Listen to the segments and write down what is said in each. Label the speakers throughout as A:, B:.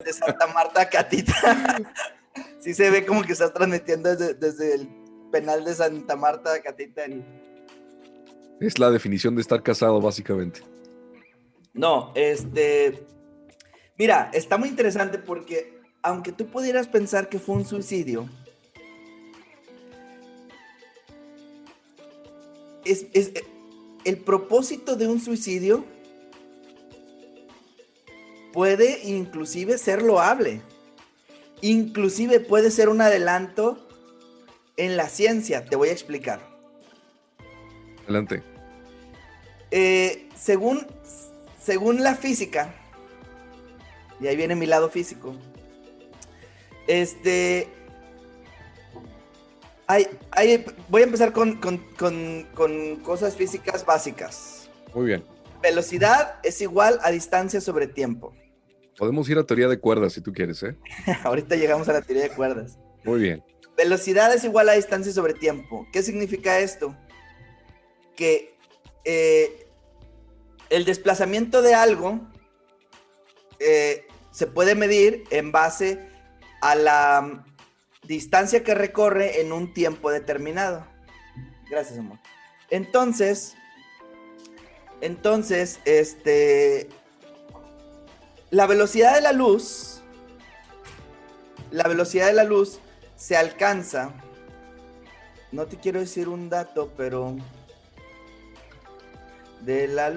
A: de Santa Marta, Catita. Sí se ve como que estás transmitiendo desde el penal de Santa Marta, Catita.
B: Es la definición de estar casado, básicamente.
A: No, mira, está muy interesante porque aunque tú pudieras pensar que fue un suicidio, es el propósito de un suicidio puede inclusive ser loable. Inclusive puede ser un adelanto en la ciencia. Te voy a explicar.
B: Adelante.
A: Según la física, y ahí viene mi lado físico, voy a empezar con cosas físicas básicas.
B: Muy bien.
A: Velocidad es igual a distancia sobre tiempo.
B: Podemos ir a teoría de cuerdas si tú quieres, ¿eh?
A: Ahorita llegamos a la teoría de cuerdas.
B: Muy bien.
A: Velocidad es igual a distancia sobre tiempo. ¿Qué significa esto? Que el desplazamiento de algo se puede medir en base a la distancia que recorre en un tiempo determinado. Gracias, amor. Entonces, la velocidad de la luz se alcanza, no te quiero decir un dato, pero la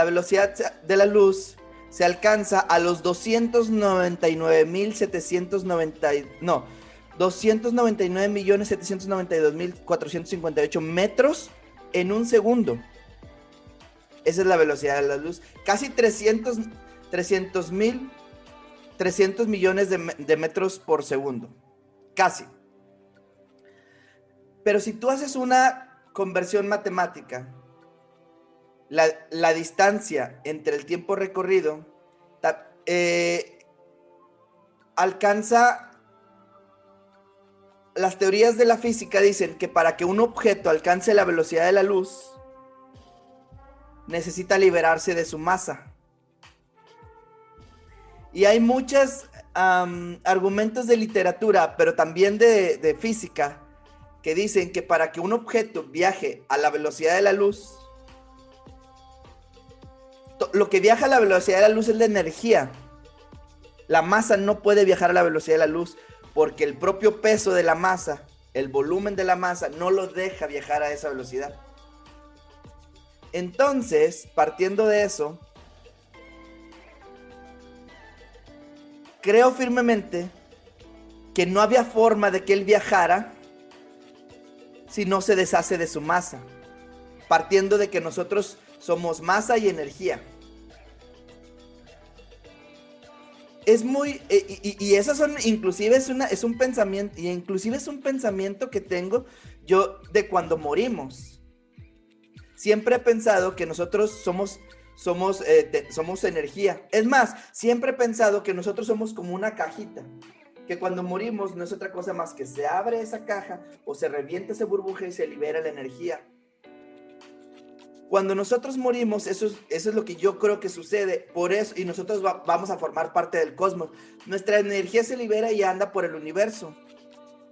A: velocidad de la luz se alcanza a los 299.792.458 metros en un segundo. Esa es la velocidad de la luz. Casi 300 millones de metros por segundo. Casi. Pero si tú haces una conversión matemática, la distancia entre el tiempo recorrido alcanza... Las teorías de la física dicen que para que un objeto alcance la velocidad de la luz, necesita liberarse de su masa. Y hay muchos argumentos de literatura, pero también de física, que dicen que para que un objeto viaje a la velocidad de la luz, lo que viaja a la velocidad de la luz es la energía. La masa no puede viajar a la velocidad de la luz porque el propio peso de la masa, el volumen de la masa, no lo deja viajar a esa velocidad. Entonces, partiendo de eso, creo firmemente que no había forma de que él viajara si no se deshace de su masa, partiendo de que nosotros somos masa y energía. Es muy, y esas son, inclusive es un pensamiento, y inclusive es un pensamiento que tengo yo de cuando morimos. Siempre he pensado que nosotros somos energía. Es más, siempre he pensado que nosotros somos como una cajita, que cuando morimos no es otra cosa más que se abre esa caja o se revienta esa burbuja y se libera la energía. Cuando nosotros morimos, eso es lo que yo creo que sucede, por eso, y nosotros vamos a formar parte del cosmos. Nuestra energía se libera y anda por el universo.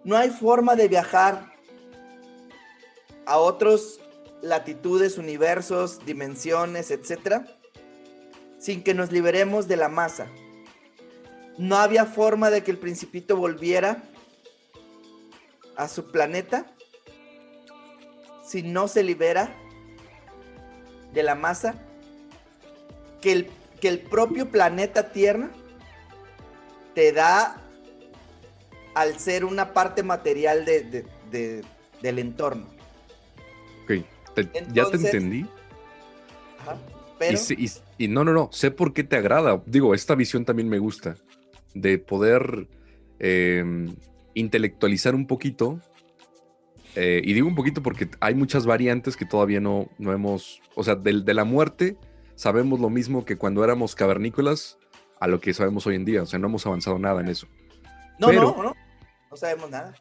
A: No hay forma de viajar a otros latitudes, universos, dimensiones, etcétera, sin que nos liberemos de la masa. No había forma de que el Principito volviera a su planeta si no se libera de la masa que el propio planeta Tierra te da al ser una parte material del entorno.
B: Ok,
A: Entonces,
B: ya te entendí.
A: Ajá, pero...
B: Y no, sé por qué te agrada. Digo, esta visión también me gusta, de poder intelectualizar un poquito. Y digo un poquito porque hay muchas variantes que todavía no hemos... O sea, de la muerte sabemos lo mismo que cuando éramos cavernícolas a lo que sabemos hoy en día. O sea, no hemos avanzado nada en eso.
A: No sabemos nada.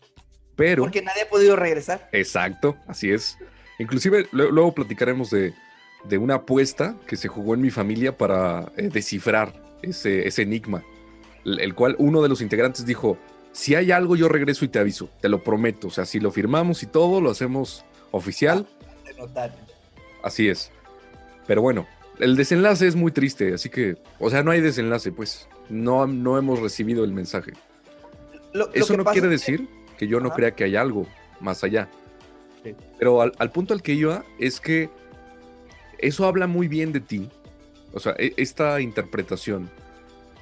B: Pero...
A: Porque nadie ha podido regresar.
B: Exacto, así es. Inclusive luego platicaremos de una apuesta que se jugó en mi familia para descifrar ese enigma. el cual uno de los integrantes dijo, si hay algo yo regreso y te aviso, te lo prometo, o sea, si lo firmamos y todo, lo hacemos oficial.
A: De notario.
B: Así es. Pero bueno, el desenlace es muy triste, así que, o sea, no hay desenlace, pues, no hemos recibido el mensaje. Eso no quiere decir que yo no crea que hay algo más allá. Sí. Pero al punto al que iba es que eso habla muy bien de ti, o sea, esta interpretación,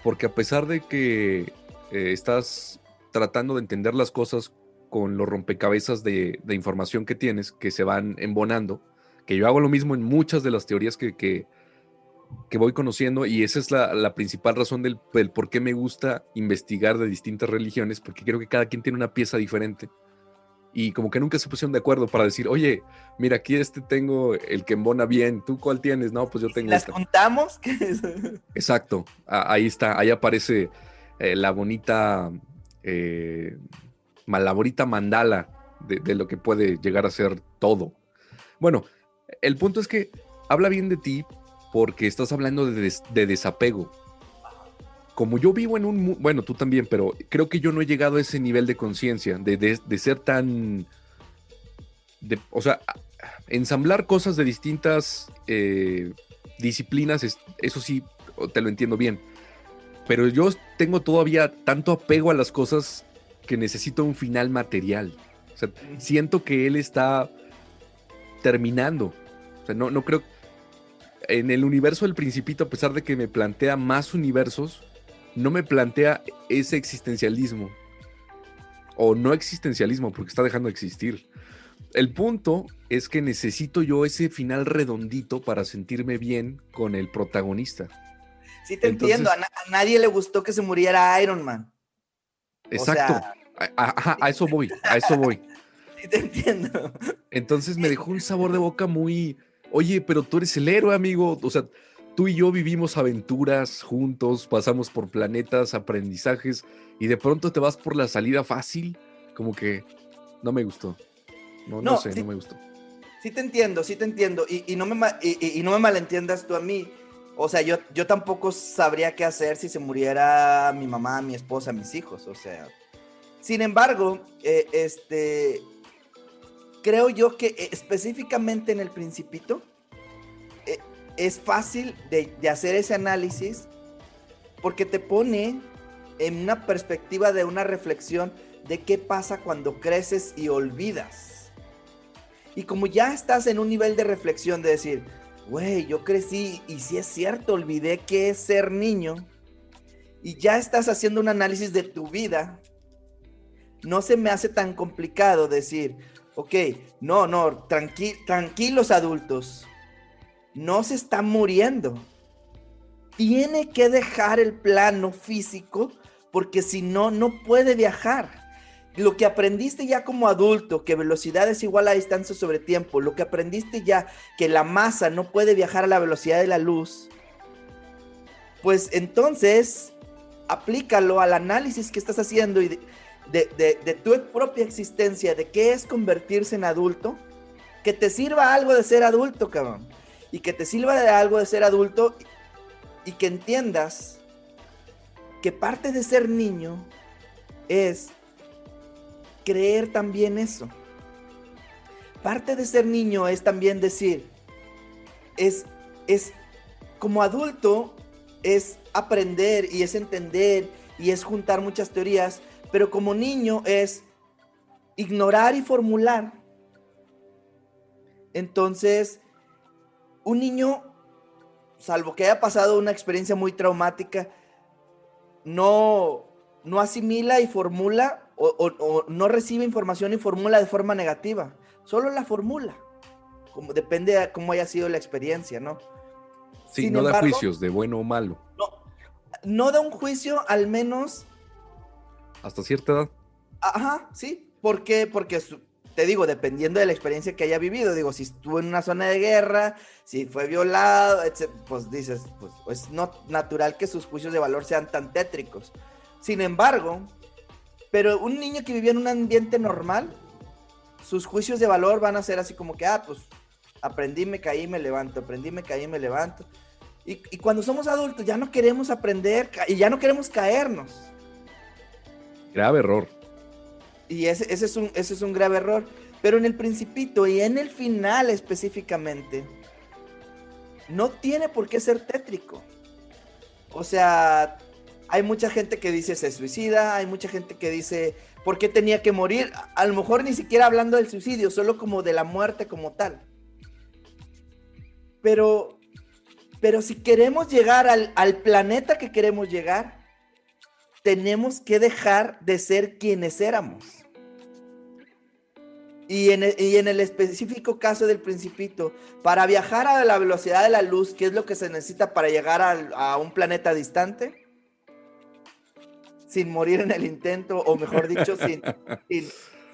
B: porque a pesar de que estás tratando de entender las cosas con los rompecabezas de información que tienes, que se van embonando, que yo hago lo mismo en muchas de las teorías que voy conociendo, y esa es la principal razón del por qué me gusta investigar de distintas religiones, porque creo que cada quien tiene una pieza diferente. Y como que nunca se pusieron de acuerdo para decir, oye, mira, aquí tengo el que embona bien, ¿tú cuál tienes? No, pues yo tengo
A: ¿Las contamos?
B: Exacto, ahí está, ahí aparece la bonita mandala de lo que puede llegar a ser todo. Bueno, el punto es que habla bien de ti porque estás hablando de desapego. Como yo vivo en un... Bueno, tú también, pero creo que yo no he llegado a ese nivel de conciencia, de ser tan... o sea, ensamblar cosas de distintas disciplinas, eso sí, te lo entiendo bien. Pero yo tengo todavía tanto apego a las cosas que necesito un final material. O sea, siento que él está terminando. O sea, no creo... En el universo del Principito, a pesar de que me plantea más universos, no me plantea ese existencialismo. O no existencialismo, porque está dejando de existir. El punto es que necesito yo ese final redondito para sentirme bien con el protagonista.
A: Sí, te entiendo. A nadie le gustó que se muriera Iron Man.
B: Exacto. O sea, a eso voy.
A: Sí, te entiendo.
B: Entonces me dejó un sabor de boca muy... Oye, pero tú eres el héroe, amigo. O sea, tú y yo vivimos aventuras juntos, pasamos por planetas, aprendizajes, y de pronto te vas por la salida fácil. Como que no me gustó. No sé, no me gustó.
A: Sí te entiendo. Y no me malentiendas tú a mí. O sea, yo tampoco sabría qué hacer si se muriera mi mamá, mi esposa, mis hijos. O sea, sin embargo, creo yo que específicamente en el Principito es fácil de hacer ese análisis porque te pone en una perspectiva de una reflexión de qué pasa cuando creces y olvidas. Y como ya estás en un nivel de reflexión de decir, güey, yo crecí y sí es cierto, olvidé qué es ser niño, y ya estás haciendo un análisis de tu vida, no se me hace tan complicado decir, ok, tranquilos adultos, no se están muriendo. Tiene que dejar el plano físico porque si no, no puede viajar. Lo que aprendiste ya como adulto, que velocidad es igual a distancia sobre tiempo, lo que aprendiste ya, que la masa no puede viajar a la velocidad de la luz, pues entonces aplícalo al análisis que estás haciendo y de tu propia existencia, de qué es convertirse en adulto, que te sirva algo de ser adulto, cabrón, y que te sirva de algo de ser adulto y que entiendas que parte de ser niño es creer también eso. Parte de ser niño es también decir, es como adulto, es aprender y es entender y es juntar muchas teorías, pero como niño es ignorar y formular. Entonces, un niño, salvo que haya pasado una experiencia muy traumática, no asimila y formula o no recibe información y formula de forma negativa, solo la formula, como depende de cómo haya sido la experiencia, ¿no?
B: Sí, sin embargo, da juicios de bueno o malo.
A: No da un juicio, al menos
B: hasta cierta edad.
A: Ajá, sí. ¿Por qué? Porque te digo, dependiendo de la experiencia que haya vivido, digo, si estuvo en una zona de guerra, si fue violado, etc., pues dices, pues es no natural que sus juicios de valor sean tan tétricos. Sin embargo, pero un niño que vivía en un ambiente normal, sus juicios de valor van a ser así como que, pues aprendí, me caí, me levanto, aprendí, me caí, me levanto. Y cuando somos adultos ya no queremos aprender y ya no queremos caernos.
B: Grave error.
A: Y ese es un grave error. Pero en el Principito y en el final específicamente, no tiene por qué ser tétrico. O sea, hay mucha gente que dice se suicida, hay mucha gente que dice por qué tenía que morir. A lo mejor ni siquiera hablando del suicidio, solo como de la muerte como tal. Pero si queremos llegar al planeta que queremos llegar, tenemos que dejar de ser quienes éramos. Y en el específico caso del Principito, para viajar a la velocidad de la luz, ¿qué es lo que se necesita para llegar a un planeta distante? Sin morir en el intento, o mejor dicho, sin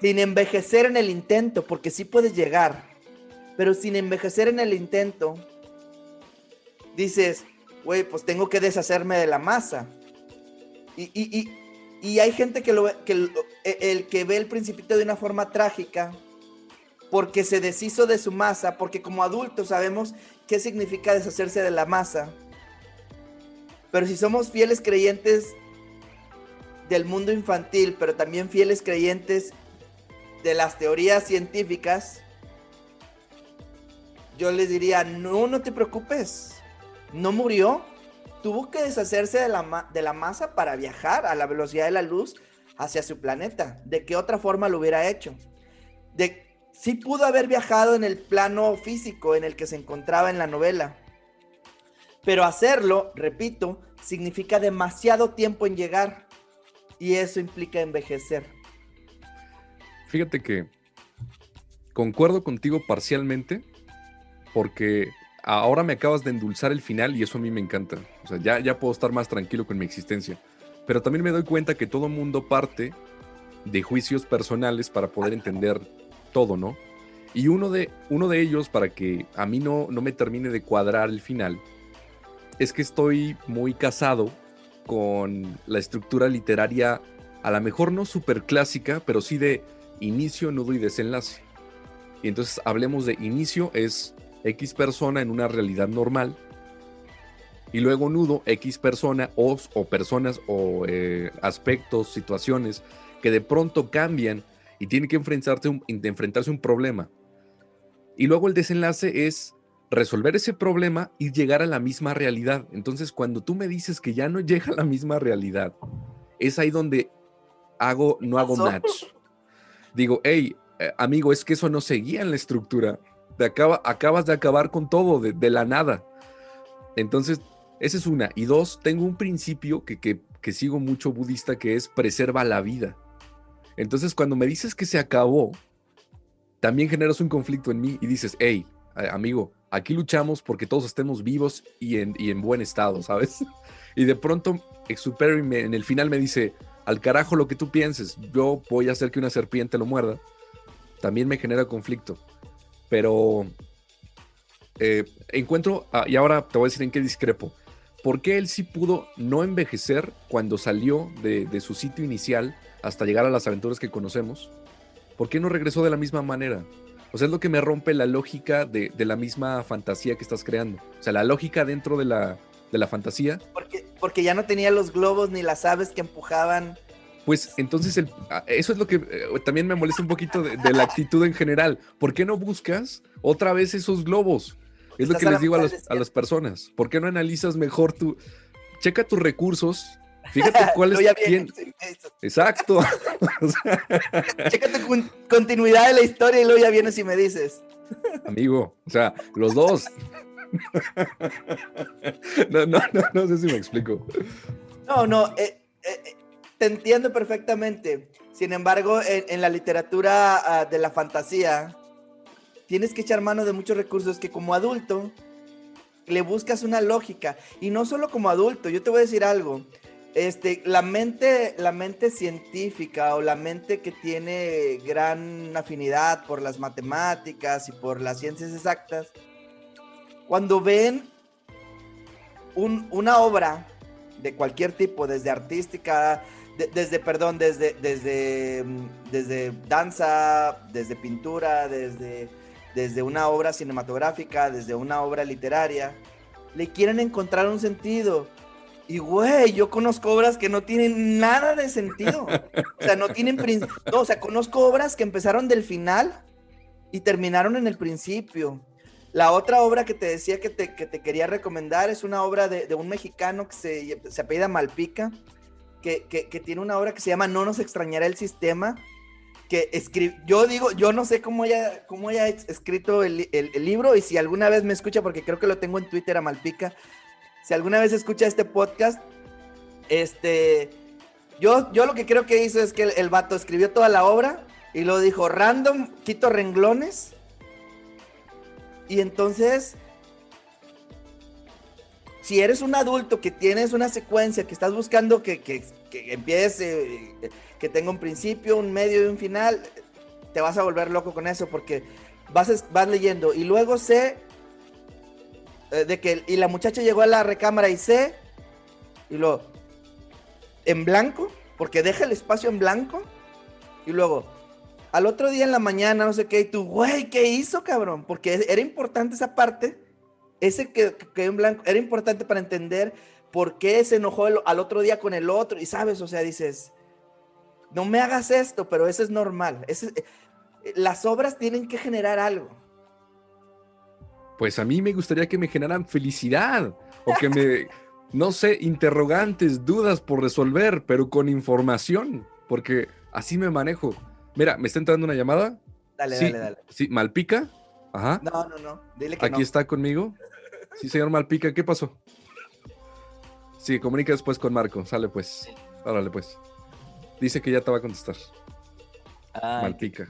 A: envejecer en el intento, porque sí puedes llegar, pero sin envejecer en el intento, dices, güey, pues tengo que deshacerme de la masa. Y hay gente el que ve el Principito de una forma trágica porque se deshizo de su masa, porque como adultos sabemos qué significa deshacerse de la masa. Pero si somos fieles creyentes del mundo infantil, pero también fieles creyentes de las teorías científicas, yo les diría, no te preocupes, no murió. Tuvo que deshacerse de la masa para viajar a la velocidad de la luz hacia su planeta. ¿De qué otra forma lo hubiera hecho? Sí pudo haber viajado en el plano físico en el que se encontraba en la novela. Pero hacerlo, repito, significa demasiado tiempo en llegar. Y eso implica envejecer.
B: Fíjate que concuerdo contigo parcialmente, porque ahora me acabas de endulzar el final y eso a mí me encanta. O sea, ya puedo estar más tranquilo con mi existencia. Pero también me doy cuenta que todo mundo parte de juicios personales para poder entender todo, ¿no? Y uno de ellos, para que a mí no me termine de cuadrar el final, es que estoy muy casado con la estructura literaria, a lo mejor no súper clásica, pero sí de inicio, nudo y desenlace. Y entonces hablemos de inicio, es X persona en una realidad normal, y luego nudo, X persona o personas o aspectos, situaciones que de pronto cambian y tienen que enfrentarse a un problema. Y luego el desenlace es resolver ese problema y llegar a la misma realidad. Entonces, cuando tú me dices que ya no llega a la misma realidad, es ahí donde no hago match. Digo, hey, amigo, es que eso no seguía en la estructura. Acabas de acabar con todo de la nada. Entonces, esa es una. Y dos, tengo un principio que sigo mucho budista, que es preserva la vida. Entonces, cuando me dices que se acabó, también generas un conflicto en mí y dices, hey, amigo, aquí luchamos porque todos estemos vivos y en buen estado, ¿sabes? Y de pronto, Exuperi en el final me dice, al carajo lo que tú pienses, yo voy a hacer que una serpiente lo muerda. También me genera conflicto. Pero encuentro, y ahora te voy a decir en qué discrepo. ¿Por qué él sí pudo no envejecer cuando salió de su sitio inicial hasta llegar a las aventuras que conocemos? ¿Por qué no regresó de la misma manera? O sea, es lo que me rompe la lógica de la misma fantasía que estás creando. O sea, la lógica dentro de la fantasía.
A: Porque ya no tenía los globos ni las aves que empujaban.
B: Pues entonces eso es lo que también me molesta un poquito de la actitud en general. ¿Por qué no buscas otra vez esos globos? Es lo que les digo a las personas. ¿Por qué no analizas mejor checa tus recursos? Fíjate cuál es quién. Exacto.
A: Checa tu continuidad de la historia y luego ya vienes y me dices.
B: Amigo, o sea, los dos. No sé si me explico.
A: No, te entiendo perfectamente. Sin embargo, en la literatura de la fantasía, tienes que echar mano de muchos recursos que como adulto le buscas una lógica. Y no solo como adulto, yo te voy a decir algo. La mente científica o la mente que tiene gran afinidad por las matemáticas y por las ciencias exactas, cuando ven una obra de cualquier tipo, desde artística, desde danza, desde pintura, desde una obra cinematográfica, desde una obra literaria, le quieren encontrar un sentido. Y güey, yo conozco obras que no tienen nada de sentido. O sea, no tienen no, o sea, conozco obras que empezaron del final y terminaron en el principio. La otra obra que te decía que te quería recomendar es una obra de un mexicano que se apellida Malpica, que tiene una obra que se llama No nos extrañará el sistema, que yo digo, yo no sé cómo haya escrito el libro, y si alguna vez me escucha, porque creo que lo tengo en Twitter a Malpica, si alguna vez escucha este podcast, yo lo que creo que hizo es que el vato escribió toda la obra y lo dijo random, quito renglones, y entonces, si eres un adulto que tienes una secuencia, que estás buscando que empiece, que tenga un principio, un medio y un final, te vas a volver loco con eso, porque vas leyendo, y luego sé y la muchacha llegó a la recámara y sé, y luego en blanco, porque deja el espacio en blanco, y luego al otro día en la mañana, no sé qué, y tú, güey, ¿qué hizo, cabrón? Porque era importante esa parte, ese que en blanco, era importante para entender por qué se enojó al otro día con el otro, y sabes, o sea, dices, no me hagas esto, pero eso es normal. Las obras tienen que generar algo.
B: Pues a mí me gustaría que me generaran felicidad, o que me, no sé, interrogantes, dudas por resolver, pero con información, porque así me manejo. Mira, ¿me está entrando una llamada?
A: Dale,
B: Sí,
A: dale.
B: sí, Malpica. Ajá.
A: No, dile que
B: Aquí
A: no.
B: está conmigo. Sí, señor Malpica, ¿qué pasó? Sí, comunica después con Marco, sale pues. Órale pues. Dice que ya te va a contestar.
A: Ay,
B: Malpica.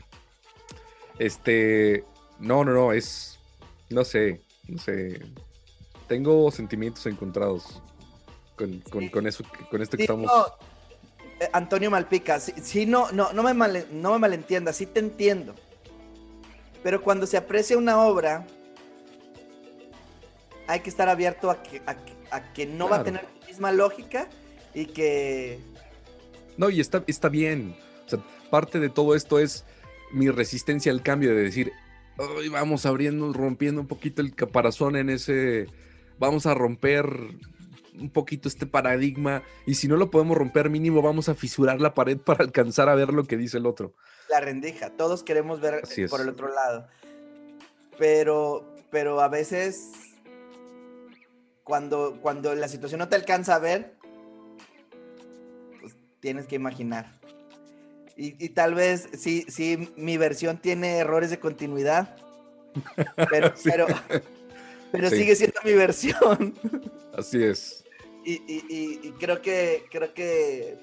B: No, es, no sé. Tengo sentimientos encontrados con eso, con esto que
A: sí,
B: estamos.
A: no, Antonio Malpica, sí, no me malentiendas, sí te entiendo. Pero cuando se aprecia una obra, hay que estar abierto a que no va a tener la misma lógica y que...
B: No, y está bien. O sea, parte de todo esto es mi resistencia al cambio, de decir, hoy vamos rompiendo un poquito el caparazón en ese, vamos a romper un poquito este paradigma, y si no lo podemos romper, mínimo vamos a fisurar la pared para alcanzar a ver lo que dice el otro.
A: La rendija, todos queremos ver
B: Así es.
A: por el otro lado. Pero a veces, cuando la situación no te alcanza a ver, pues tienes que imaginar. Y tal vez sí, mi versión tiene errores de continuidad, pero,
B: Sí.
A: pero
B: Sí.
A: sigue siendo mi versión.
B: Así es.
A: Y creo que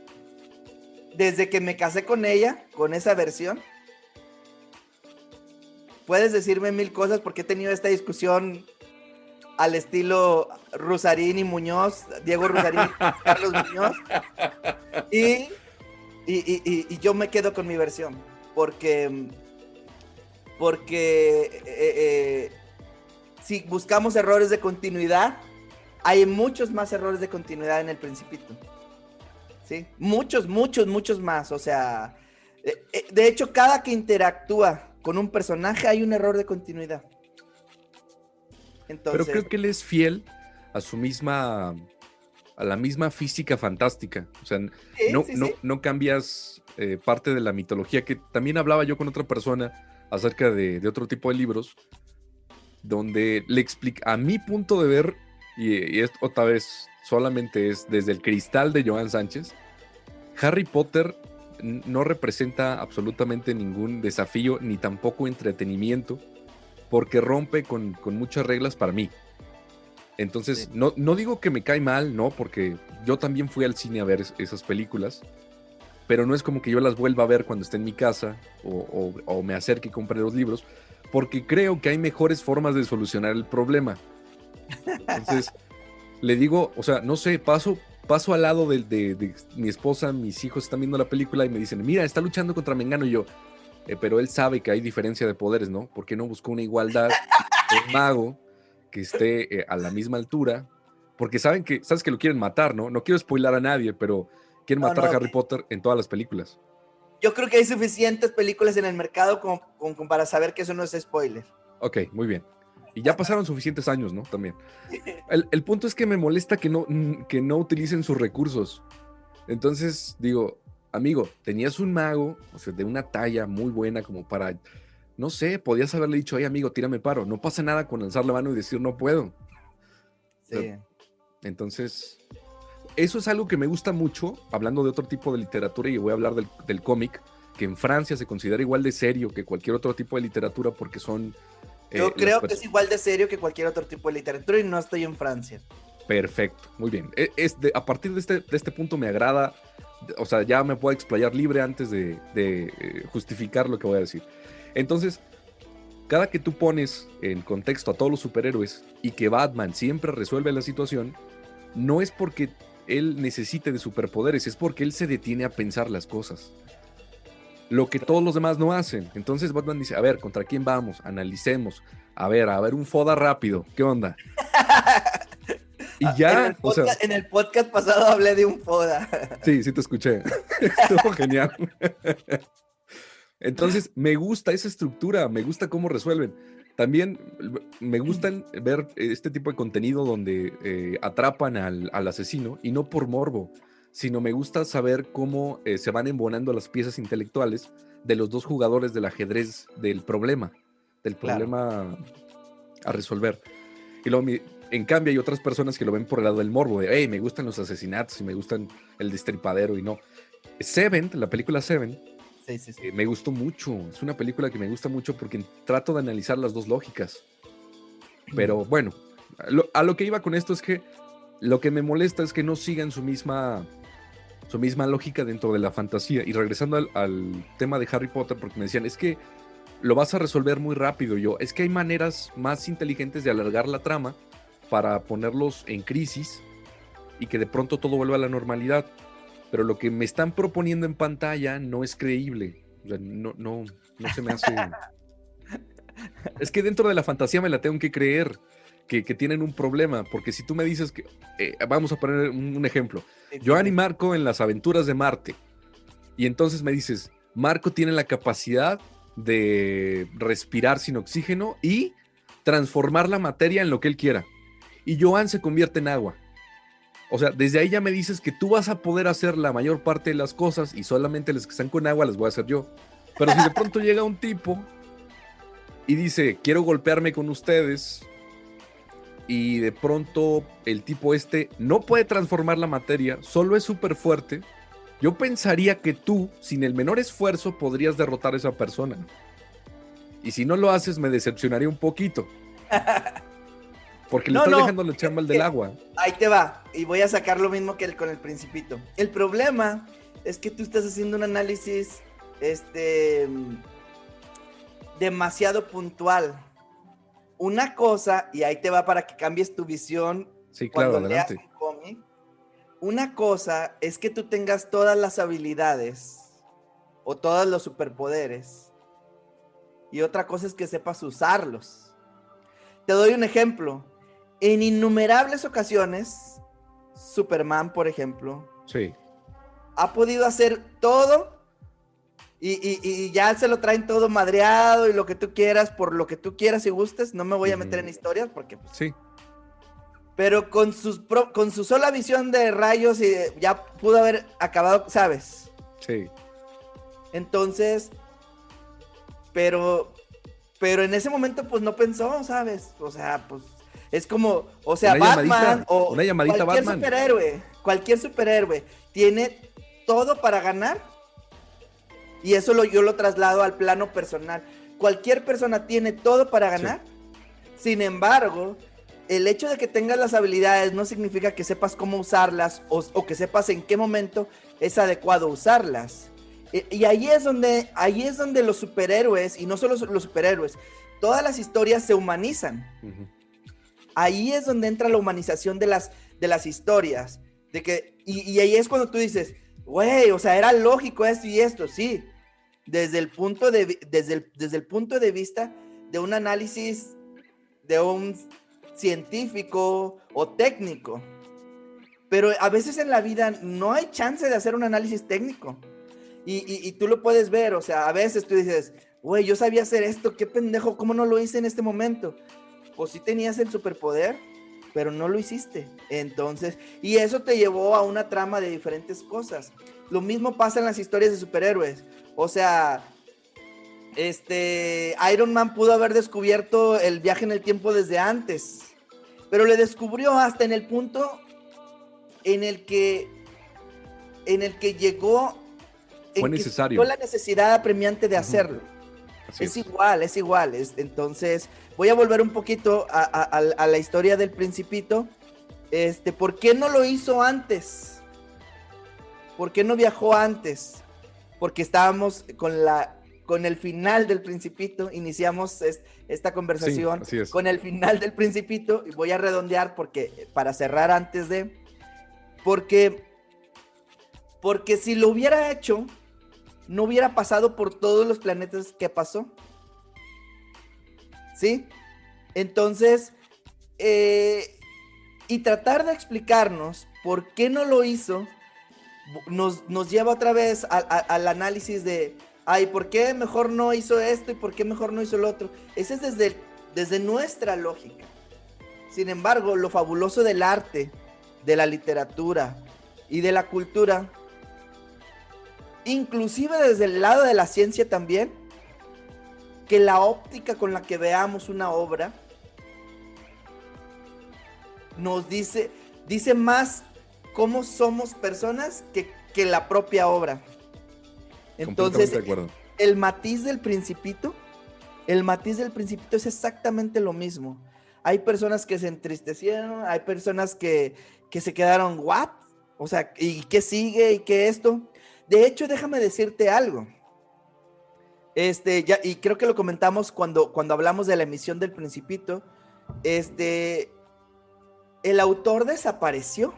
A: desde que me casé con ella, con esa versión, puedes decirme mil cosas, porque he tenido esta discusión al estilo Rusarín y Muñoz, Diego Rusarín y Carlos Muñoz, y yo me quedo con mi versión, porque si buscamos errores de continuidad, hay muchos más errores de continuidad en El Principito, ¿sí? Muchos más, o sea, de hecho, cada que interactúa con un personaje hay un error de continuidad. Entonces,
B: pero creo que él es fiel a la misma física fantástica. O sea, no cambias parte de la mitología, que también hablaba yo con otra persona acerca de otro tipo de libros, donde le explica, a mi punto de ver, y esto otra vez solamente es desde el cristal de Joan Sánchez, Harry Potter no representa absolutamente ningún desafío ni tampoco entretenimiento, porque rompe con muchas reglas para mí. Entonces, sí. no digo que me cae mal, no, porque yo también fui al cine a ver esas películas, pero no es como que yo las vuelva a ver cuando esté en mi casa o me acerque y compre los libros, porque creo que hay mejores formas de solucionar el problema. Entonces, le digo, o sea, no sé, paso al lado de mi esposa, mis hijos están viendo la película y me dicen, mira, está luchando contra Mengano, y yo, pero él sabe que hay diferencia de poderes, ¿no? ¿Por qué no buscó una igualdad, un mago que esté a la misma altura? Porque sabes que lo quieren matar, ¿no? No quiero spoilar a nadie, pero quieren matar a Harry Potter en todas las películas.
A: Yo creo que hay suficientes películas en el mercado como para saber que eso no es spoiler.
B: Ok, muy bien. Y ya pasaron suficientes años, ¿no? También. El punto es que me molesta que no utilicen sus recursos. Entonces, digo, amigo, tenías un mago, o sea, de una talla muy buena como para, no sé, podías haberle dicho, ay, amigo, tírame paro. No pasa nada con alzar la mano y decir, no puedo.
A: Sí.
B: O sea, entonces, eso es algo que me gusta mucho, hablando de otro tipo de literatura, y voy a hablar del cómic, que en Francia se considera igual de serio que cualquier otro tipo de literatura porque son...
A: Yo creo que es igual de serio que cualquier otro tipo de literatura y no estoy en Francia.
B: Perfecto, muy bien. A partir de este punto me agrada, o sea, ya me puedo explayar libre antes de justificar lo que voy a decir. Entonces, cada que tú pones en contexto a todos los superhéroes y que Batman siempre resuelve la situación, no es porque él necesite de superpoderes, es porque él se detiene a pensar las cosas. Lo que todos los demás no hacen. Entonces Batman dice, a ver, ¿contra quién vamos? Analicemos. A ver, un foda rápido. ¿Qué onda? Y ya,
A: en el podcast pasado hablé de un foda.
B: Sí te escuché. Estuvo genial. Entonces, me gusta esa estructura, me gusta cómo resuelven. También me gustan ver este tipo de contenido donde atrapan al asesino, y no por morbo, sino me gusta saber cómo se van embonando las piezas intelectuales de los dos jugadores del ajedrez del problema a resolver. Y luego, en cambio, hay otras personas que lo ven por el lado del morbo, de, hey, me gustan los asesinatos y me gustan el destripadero, y no. Seven, la película Seven,
A: sí.
B: Me gustó mucho. Es una película que me gusta mucho porque trato de analizar las dos lógicas. Pero bueno, a lo que iba con esto es que lo que me molesta es que no sigan su misma lógica dentro de la fantasía. Y regresando al tema de Harry Potter, porque me decían, es que lo vas a resolver muy rápido. Es que hay maneras más inteligentes de alargar la trama para ponerlos en crisis y que de pronto todo vuelva a la normalidad. Pero lo que me están proponiendo en pantalla no es creíble. O sea, no se me hace... Es que dentro de la fantasía me la tengo que creer que tienen un problema, porque si tú me dices que... vamos a poner un ejemplo. Joan y Marco en las aventuras de Marte. Y entonces me dices, Marco tiene la capacidad de respirar sin oxígeno y transformar la materia en lo que él quiera. Y Joan se convierte en agua. O sea, desde ahí ya me dices que tú vas a poder hacer la mayor parte de las cosas y solamente las que están con agua las voy a hacer yo. Pero si de pronto llega un tipo y dice, quiero golpearme con ustedes, y de pronto el tipo no puede transformar la materia, solo es súper fuerte, yo pensaría que tú, sin el menor esfuerzo, podrías derrotar a esa persona. Y si no lo haces, me decepcionaría un poquito. Porque le estás dejando la chamba al del agua.
A: Ahí te va. Y voy a sacar lo mismo que con el Principito. El problema es que tú estás haciendo un análisis demasiado puntual. Una cosa, y ahí te va para que cambies tu visión.
B: Sí, claro,
A: cuando
B: adelante.
A: leas un cómic. Una cosa es que tú tengas todas las habilidades o todos los superpoderes. Y otra cosa es que sepas usarlos. Te doy un ejemplo. En innumerables ocasiones, Superman, por ejemplo,
B: sí,
A: ha podido hacer todo y ya se lo traen todo madreado y lo que tú quieras, por lo que tú quieras y gustes. No me voy a meter en historias porque... Pues,
B: sí.
A: Pero con su sola visión de rayos ya pudo haber acabado, ¿sabes?
B: Sí.
A: Entonces, pero en ese momento pues no pensó, ¿sabes? O sea, pues es como, o sea,
B: una
A: Batman o
B: una llamadita
A: cualquier
B: Batman.
A: cualquier superhéroe tiene todo para ganar, y eso yo lo traslado al plano personal. Cualquier persona tiene todo para ganar, sí. Sin embargo, el hecho de que tengas las habilidades no significa que sepas cómo usarlas o que sepas en qué momento es adecuado usarlas. Y ahí es donde los superhéroes, y no solo los superhéroes, todas las historias se humanizan. Uh-huh. Ahí es donde entra la humanización de las historias. Y ahí es cuando tú dices, güey, o sea, era lógico esto y esto, sí. Desde el punto de vista de un análisis de un científico o técnico. Pero a veces en la vida no hay chance de hacer un análisis técnico. Y tú lo puedes ver, o sea, a veces tú dices, güey, yo sabía hacer esto, qué pendejo, ¿cómo no lo hice en este momento? pues sí tenías el superpoder, pero no lo hiciste. Entonces, y eso te llevó a una trama de diferentes cosas. Lo mismo pasa en las historias de superhéroes. O sea, Iron Man pudo haber descubierto el viaje en el tiempo desde antes, pero le descubrió hasta en el punto en el que llegó,
B: fue
A: en que
B: necesario.
A: sintió la necesidad apremiante de hacerlo.
B: Así
A: es igual. Entonces, voy a volver un poquito a la historia del Principito. ¿Por qué no lo hizo antes? ¿Por qué no viajó antes? Porque estábamos con el final del Principito, iniciamos esta conversación con el final del Principito, y voy a redondear para cerrar antes de, porque si lo hubiera hecho, no hubiera pasado por todos los planetas que pasó. ¿Sí? Entonces, y tratar de explicarnos por qué no lo hizo, nos lleva otra vez al análisis de, ¿por qué mejor no hizo esto y por qué mejor no hizo lo otro? Ese es desde nuestra lógica. Sin embargo, lo fabuloso del arte, de la literatura y de la cultura, inclusive desde el lado de la ciencia también, que la óptica con la que veamos una obra nos dice más cómo somos personas que la propia obra. Entonces,
B: de acuerdo.
A: el matiz del Principito es exactamente lo mismo. Hay personas que se entristecieron, hay personas que se quedaron, ¿what? O sea, ¿y qué sigue? ¿Y qué esto? De hecho, déjame decirte algo. Y creo que lo comentamos cuando hablamos de la emisión del Principito. El autor desapareció.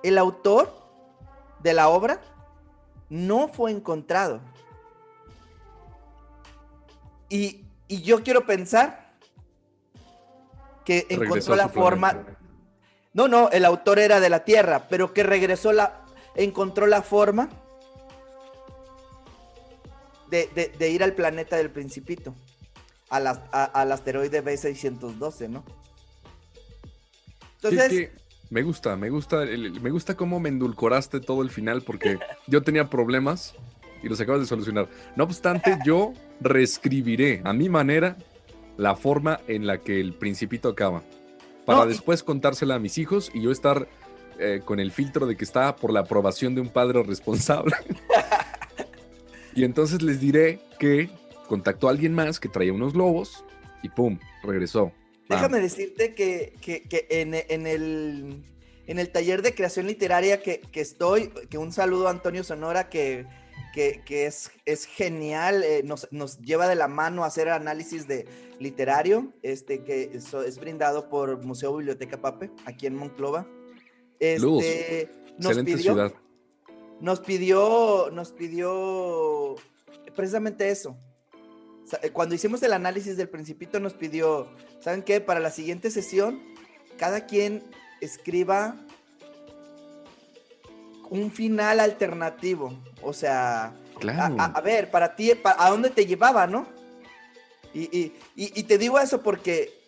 A: El autor de la obra no fue encontrado. Y yo quiero pensar que encontró la forma. No, el autor era de la Tierra, pero que encontró la forma de ir al planeta del Principito, al asteroide B612, ¿no? Entonces,
B: sí, me gusta cómo me endulcoraste todo el final, porque yo tenía problemas y los acabas de solucionar. No obstante, yo reescribiré a mi manera la forma en la que el Principito acaba, para después contársela a mis hijos y yo estar con el filtro de que está por la aprobación de un padre responsable. Y entonces les diré que contactó a alguien más que traía unos globos y ¡pum! Regresó.
A: Déjame decirte que en el taller de creación literaria que estoy, que un saludo a Antonio Sonora, que es genial, nos lleva de la mano a hacer análisis de literario, que es brindado por Museo Biblioteca Pape, aquí en Monclova.
B: Luz, excelente ciudad.
A: Nos pidió precisamente eso. Cuando hicimos el análisis del Principito, nos pidió, ¿saben qué? Para la siguiente sesión, cada quien escriba un final alternativo. O sea,
B: claro.
A: a ver, para ti, ¿a dónde te llevaba, no? Y te digo eso porque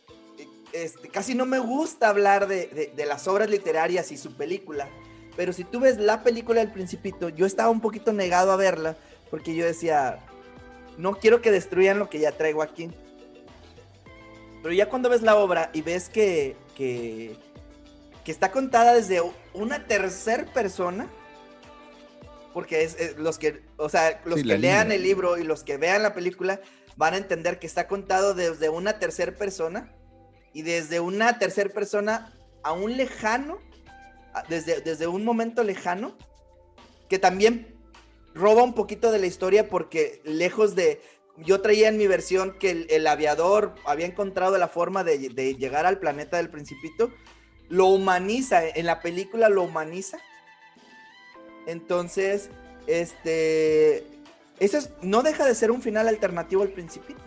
A: casi no me gusta hablar de las obras literarias y su película. Pero si tú ves la película del Principito, yo estaba un poquito negado a verla porque yo decía, no quiero que destruyan lo que ya traigo aquí. Pero ya cuando ves la obra y ves que está contada desde una tercera persona, porque los que lean el libro y los que vean la película van a entender que está contado desde una tercera persona, y desde una tercera persona a un lejano, desde un momento lejano, que también roba un poquito de la historia, porque lejos de... Yo traía en mi versión que el aviador había encontrado la forma de llegar al planeta del Principito, lo humaniza, en la película lo humaniza. Entonces, eso no deja de ser un final alternativo al Principito.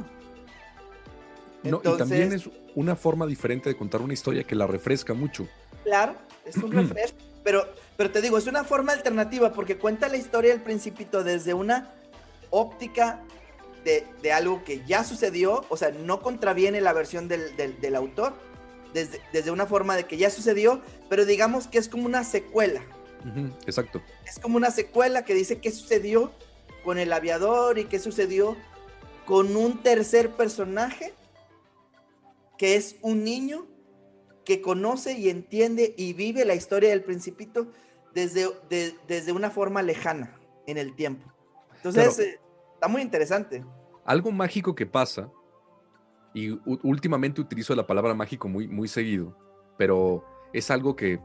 B: Entonces, y también es una forma diferente de contar una historia que la refresca mucho.
A: Claro, es un refresco, pero te digo, es una forma alternativa porque cuenta la historia del Principito desde una óptica de algo que ya sucedió, o sea, no contraviene la versión del autor, desde una forma de que ya sucedió, pero digamos que es como una secuela.
B: Exacto.
A: Es como una secuela que dice qué sucedió con el aviador y qué sucedió con un tercer personaje que es un niño que conoce y entiende y vive la historia del Principito desde una forma lejana en el tiempo. Entonces,
B: Claro,
A: está muy interesante.
B: algo mágico que pasa, y últimamente utilizo la palabra mágico muy, muy seguido, pero es algo que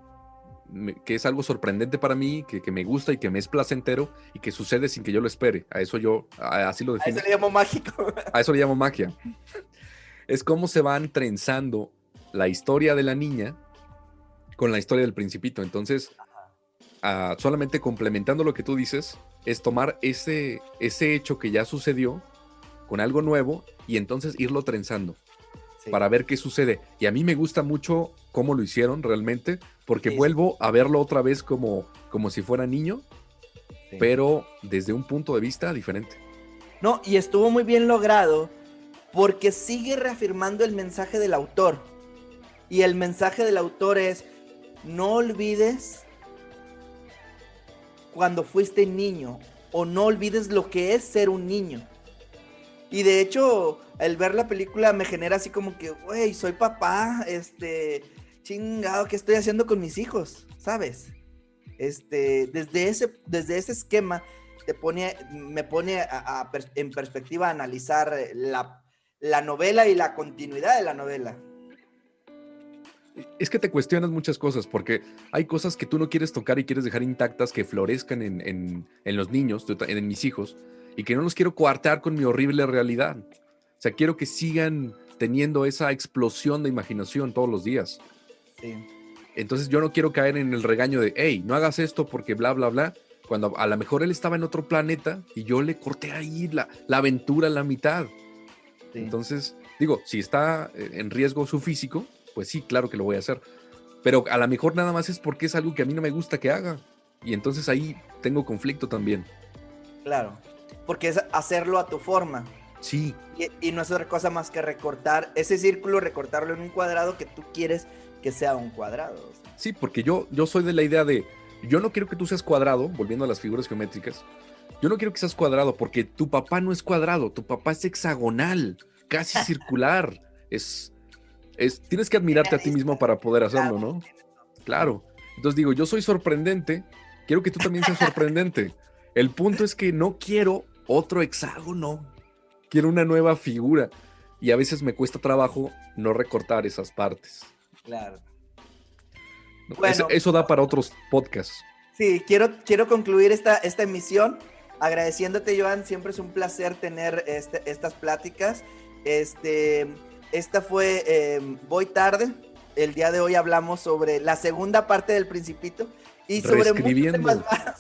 B: es algo sorprendente para mí, que me gusta y que me es placentero y que sucede sin que yo lo espere. Así lo
A: A
B: defino.
A: eso le llamo mágico.
B: A eso le llamo magia. Es cómo se van trenzando la historia de la niña con la historia del Principito. Entonces, solamente complementando lo que tú dices, es tomar ese hecho que ya sucedió con algo nuevo y entonces irlo trenzando. Sí. Para ver qué sucede. Y a mí me gusta mucho cómo lo hicieron realmente, porque sí, vuelvo a verlo otra vez como si fuera niño, sí, pero desde un punto de vista diferente.
A: No, y estuvo muy bien logrado, porque sigue reafirmando el mensaje del autor. Y el mensaje del autor es: no olvides cuando fuiste niño, o no olvides lo que es ser un niño. Y de hecho, el ver la película me genera así como que, güey, soy papá, chingado, ¿qué estoy haciendo con mis hijos? ¿Sabes? Desde ese esquema me pone en perspectiva a analizar la novela y la continuidad de la novela.
B: Es que te cuestionas muchas cosas, porque hay cosas que tú no quieres tocar y quieres dejar intactas, que florezcan en los niños, en mis hijos, y que no los quiero coartar con mi horrible realidad. O sea, quiero que sigan teniendo esa explosión de imaginación todos los días.
A: Sí.
B: Entonces yo no quiero caer en el regaño de, hey, no hagas esto porque bla, bla, bla, cuando a lo mejor él estaba en otro planeta y yo le corté ahí la aventura a la mitad. Sí. Entonces, digo, si está en riesgo su físico, pues sí, claro que lo voy a hacer. Pero a lo mejor nada más es porque es algo que a mí no me gusta que haga. Y entonces ahí tengo conflicto también.
A: Claro, porque es hacerlo a tu forma.
B: Sí.
A: Y no es otra cosa más que recortar ese círculo, recortarlo en un cuadrado que tú quieres que sea un cuadrado. O sea.
B: Sí, porque yo soy de la idea de, yo no quiero que tú seas cuadrado, volviendo a las figuras geométricas, yo no quiero que seas cuadrado porque tu papá no es cuadrado, tu papá es hexagonal, casi circular. Tienes que admirarte a ti mismo para poder hacerlo, ¿no? Claro. Entonces digo, yo soy sorprendente, quiero que tú también seas sorprendente. El punto es que no quiero otro hexágono, quiero una nueva figura. Y a veces me cuesta trabajo no recortar esas partes.
A: Claro.
B: Bueno, eso da para otros podcasts.
A: Sí, quiero concluir esta emisión agradeciéndote, Joan. Siempre es un placer tener estas pláticas. Esta fue Voy Tarde. El día de hoy hablamos sobre la segunda parte del Principito y sobre muchos temas más.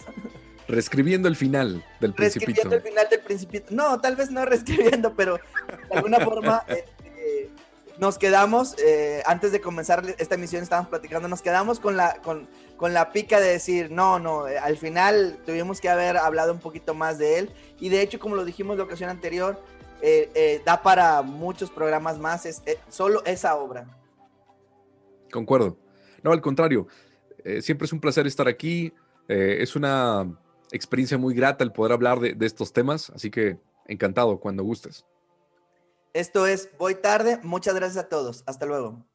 B: Reescribiendo el final del Principito.
A: Reescribiendo el final del Principito. No, tal vez no reescribiendo, pero de alguna forma nos quedamos, antes de comenzar esta emisión estábamos platicando, nos quedamos con la pica de decir, no, al final tuvimos que haber hablado un poquito más de él. Y de hecho, como lo dijimos la ocasión anterior, da para muchos programas más, solo esa obra.
B: Concuerdo. No, al contrario, siempre es un placer estar aquí, es una experiencia muy grata el poder hablar de estos temas, así que encantado cuando gustes.
A: Esto es Voy Tarde, muchas gracias a todos, hasta luego.